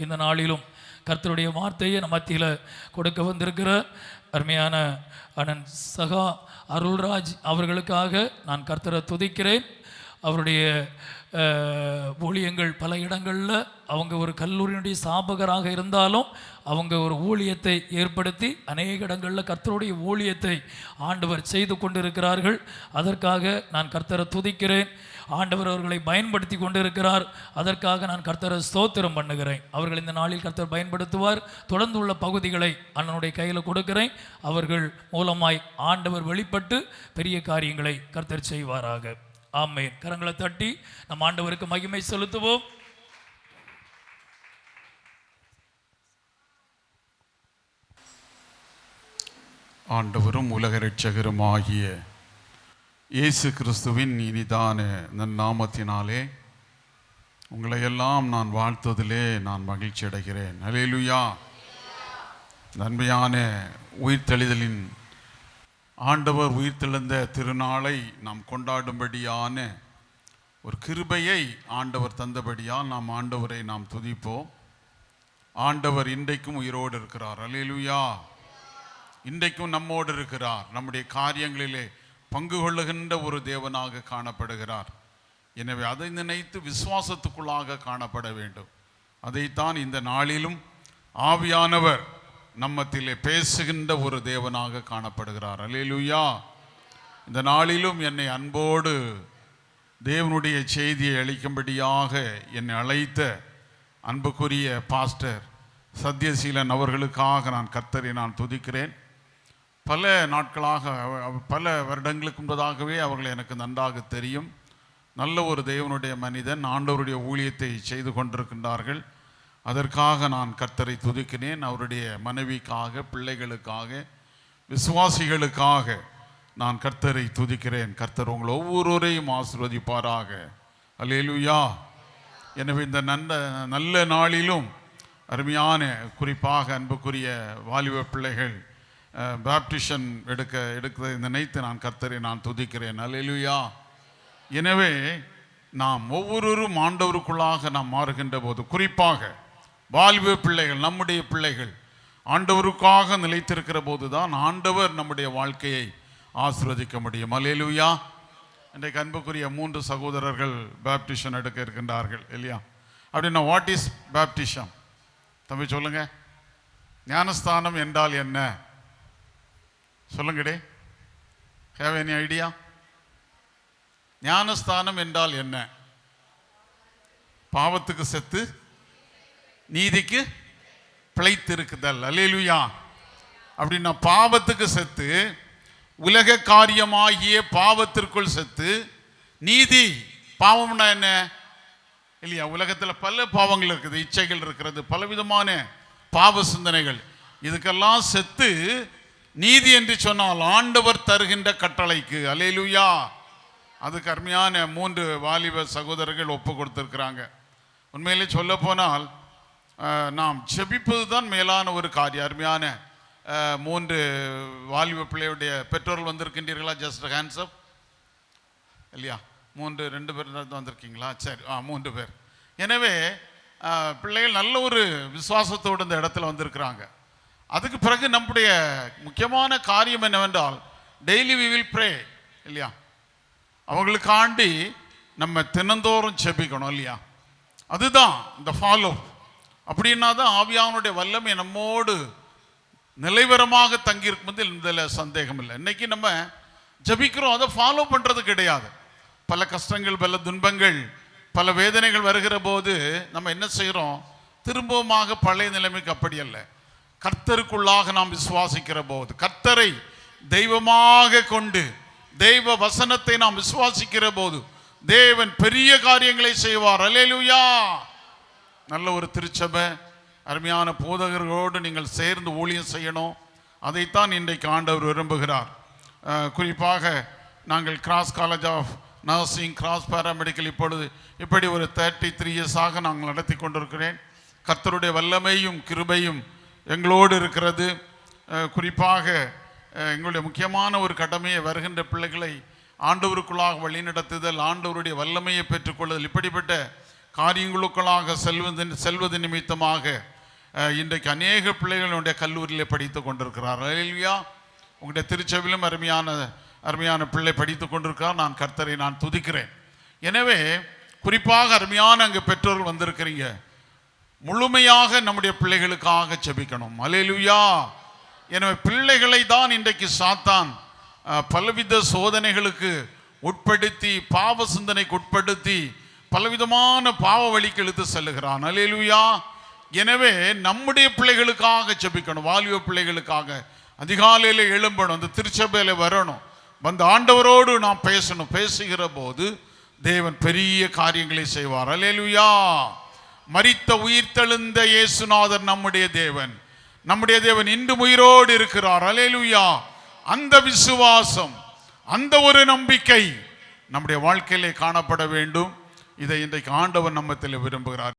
இந்த நாளிலும் கர்த்தருடைய வார்த்தையை நம்ம மத்தியில் கொடுக்க வந்திருக்கிற அருமையான அண்ணன் சகா அருள்ராஜ் அவர்களுக்காக நான் கர்த்தரை துதிக்கிறேன். அவருடைய ஊழியங்கள் பல இடங்களில் அவங்க ஒரு கல்லூரியினுடைய ஸ்தாபகராக இருந்தாலும் அவங்க ஒரு ஊழியத்தை ஏற்படுத்தி அநேக இடங்களில் கர்த்தருடைய ஊழியத்தை ஆண்டவர் செய்து கொண்டிருக்கிறார்கள். அதற்காக நான் கர்த்தரை துதிக்கிறேன். ஆண்டவர் அவர்களை பயன்படுத்தி கொண்டிருக்கிறார். அதற்காக நான் கர்த்தரை ஸ்தோத்திரம் பண்ணுகிறேன். அவர்கள் இந்த நாளில் கர்த்தர் பயன்படுத்துவார். தொடர்ந்து உள்ள பகுதிகளை அண்ணனுடைய கையில் கொடுக்கிறேன். அவர்கள் மூலமாய் ஆண்டவர் வெளிப்பட்டு பெரிய காரியங்களை கர்த்தர் செய்வாராக. ஆமென். கரங்களை தட்டி நம் ஆண்டவருக்கு மகிமை செலுத்துவோம். ஆண்டவரும் உலக இரட்சகருமாகிய இயேசு கிறிஸ்துவின் இனிதான நன்னாமத்தினாலே உங்களை எல்லாம் நான் வாழ்த்துவதிலே நான் மகிழ்ச்சி அடைகிறேன். அல்லேலூயா. நன்மையான உயிர்த்தெழுதலின் ஆண்டவர் உயிர்த்தெழுந்த திருநாளை நாம் கொண்டாடும்படியான ஒரு கிருபையை ஆண்டவர் தந்தபடியால் நாம் ஆண்டவரை நாம் துதிப்போம். ஆண்டவர் இன்றைக்கும் உயிரோடு இருக்கிறார். அல்லேலூயா. இன்றைக்கும் நம்மோடு இருக்கிறார். நம்முடைய காரியங்களிலே பங்கு கொள்ளுகின்ற ஒரு தேவனாக காணப்படுகிறார். எனவே அதை நினைத்து விசுவாசத்துக்குள்ளாக காணப்பட வேண்டும். அதைத்தான் இந்த நாளிலும் ஆவியானவர் நம்மத்திலே பேசுகின்ற ஒரு தேவனாக காணப்படுகிறார். அல்லேலூயா. இந்த நாளிலும் என்னை அன்போடு தேவனுடைய செய்தியை அளிக்கும்படியாக என்னை அழைத்த அன்புக்குரிய பாஸ்டர் சத்யசீலன் அவர்களுக்காக நான் கர்த்தரை நான் துதிக்கிறேன். பல நாட்களாக பல வருடங்களுக்கு முன்பதாகவே அவர்கள் எனக்கு நன்றாக தெரியும். நல்ல ஒரு தேவனுடைய மனிதன், ஆண்டவருடைய ஊழியத்தை செய்து கொண்டிருக்கின்றார்கள். அதற்காக நான் கர்த்தரை துதிக்கிறேன். அவருடைய மனைவிக்காக, பிள்ளைகளுக்காக, விசுவாசிகளுக்காக நான் கர்த்தரை துதிக்கிறேன். கர்த்தர் உங்கள் ஒவ்வொருவரையும் ஆசீர்வதிப்பாராக. அல்லேலூயா. எனவே இந்த நல்ல நாளிலும் அருமையான, குறிப்பாக அன்புக்குரிய வாலிப பிள்ளைகள் பேப்டிஷன் எடுக்க நினைத்து நான் கர்த்தரை நான் துதிக்கிறேன். அல்லேலூயா. எனவே நாம் ஒவ்வொருவரும் ஆண்டவருக்குள்ளாக நாம் மாறுகின்ற போது, குறிப்பாக வாலிப பிள்ளைகள், நம்முடைய பிள்ளைகள் ஆண்டவருக்காக நிலைத்திருக்கிற போது தான் ஆண்டவர் நம்முடைய வாழ்க்கையை ஆசீர்வதிக்க முடியும். அல்லேலூயா. இன்றைக்கு அன்புக்குரிய 3 சகோதரர்கள் பேப்டிஷன் எடுக்க இருக்கின்றார்கள் இல்லையா? அப்படின்னா வாட் இஸ் பேப்டிஷம்? தம்பி சொல்லுங்க. ஞானஸ்தானம் என்றால் என்ன? சொல்லுங்கடே. Have any idea? ஞானஸ்தானம் என்றால் என்ன? பாவத்துக்கு செத்து நீதிக்கு பிழைத்திருக்குதல். அல்லேலூயா. அப்படின்னா பாவத்துக்கு செத்து, உலக காரியமாகிய பாவத்திற்குள் செத்து, நீதி, பாவம்னா என்ன இல்லையா? உலகத்தில் பல பாவங்கள் இருக்குது, இச்சைகள் இருக்கிறது, பலவிதமான பாவ சிந்தனைகள். இதுக்கெல்லாம் செத்து நீதி என்று சொன்னால் ஆண்டவர் தருகின்ற கட்டளைக்கு. அல்லேலூயா. அதுக்கு அருமையான 3 வாலிப சகோதரர்கள் ஒப்பு கொடுத்திருக்கிறாங்க. உண்மையிலே சொல்ல போனால் நாம் செபிப்பது தான் மேலான ஒரு காரியம். அருமையான 3 வாலிப பிள்ளையுடைய பெற்றோர்கள் வந்திருக்கின்றீர்களா? Just hands up. இல்லையா? 2 பேர் தான் வந்திருக்கீங்களா? சரி, 3 பேர். எனவே பிள்ளைகள் நல்ல ஒரு விசுவாசத்தோடு இந்த இடத்துல வந்திருக்கிறாங்க. அதுக்கு பிறகு நம்முடைய முக்கியமான காரியம் என்னவென்றால், டெய்லி வி வில் ப்ரே இல்லையா? அவங்களுக்காண்டி நம்ம தினந்தோறும் செபிக்கணும் இல்லையா? அதுதான் இந்த ஃபாலோ. அப்படின்னா தான் ஆவியானுடைய வல்லமை நம்மோடு நிலைவரமாக தங்கியிருக்கும். இதில் சந்தேகம் இல்லை. இன்னைக்கு நம்ம ஜபிக்கிறோம், அதை ஃபாலோ பண்ணுறது கிடையாது. பல கஷ்டங்கள், பல துன்பங்கள், பல வேதனைகள் வருகிற போது நம்ம என்ன செய்கிறோம்? திரும்பவுமாக பழைய நிலைமைக்கு அப்படி அல்ல. கர்த்தருக்குள்ளாக நாம் விசுவாசிக்கிற போது, கர்த்தரை தெய்வமாக கொண்டு தெய்வ வசனத்தை நாம் விசுவாசிக்கிற போது தேவன் பெரிய காரியங்களை செய்வார். அல்லேலூயா. நல்ல ஒரு திருச்சபை, அருமையான போதகர்களோடு நீங்கள் சேர்ந்து ஊழியம் செய்யணும். அதைத்தான் இன்றைக்கு ஆண்டவர் விரும்புகிறார். குறிப்பாக நாங்கள் Cross College of Nursing, Cross paramedical இப்பொழுது இப்படி ஒரு 33 இயர்ஸாக நாங்கள் நடத்தி கொண்டிருக்கிறேன். கர்த்தருடைய வல்லமையும் கிருபையும் எங்களோடு இருக்கிறது. குறிப்பாக எங்களுடைய முக்கியமான ஒரு கடமையை வருகின்ற பிள்ளைகளை ஆண்டவருக்குள்ளாக வழிநடத்துதல், ஆண்டவருடைய வல்லமையை பெற்றுக்கொள்ளுதல், இப்படிப்பட்ட காரியங்களுக்குள்ளாக செல்வது நிமித்தமாக இன்றைக்கு அநேக பிள்ளைகளுடைய கல்லூரியிலே படித்து கொண்டிருக்கிறார். அல்லேலூயா. உங்களுடைய திருச்சபையிலும் அருமையான பிள்ளை படித்து கொண்டிருக்கிறார். நான் கர்த்தரை நான் துதிக்கிறேன். எனவே குறிப்பாக அருமையான அங்கே பெற்றோர்கள் வந்திருக்கிறீங்க. முழுமையாக நம்முடைய பிள்ளைகளுக்காக ஜெபிக்கணும். அல்லேலூயா. எனவே பிள்ளைகளை தான் இன்றைக்கு சாத்தான் பலவித சோதனைகளுக்கு உட்படுத்தி, பாவ சிந்தனைக்கு உட்படுத்தி, பலவிதமான பாவ வழிக்கு இழுத்து செல்லுகிறான். அல்லேலூயா. எனவே நம்முடைய பிள்ளைகளுக்காக ஜெபிக்கணும். வாலிப பிள்ளைகளுக்காக அதிகாலையில் எழும்பணும், அந்த திருச்சபையில வரணும், வந்து ஆண்டவரோடு நாம் பேசணும். பேசுகிற போது தேவன் பெரிய காரியங்களை செய்வார். அல்லேலூயா. மரித்த உயிர்த்தெழுந்த இயேசுநாதர் நம்முடைய தேவன் இன்றும் உயிரோடு இருக்கிறார். அல்லேலூயா. அந்த விசுவாசம், அந்த ஒரு நம்பிக்கை நம்முடைய வாழ்க்கையிலே காணப்பட வேண்டும். இதை இன்றைக்கு ஆண்டவர் நம்மத்தில் விரும்புகிறார்.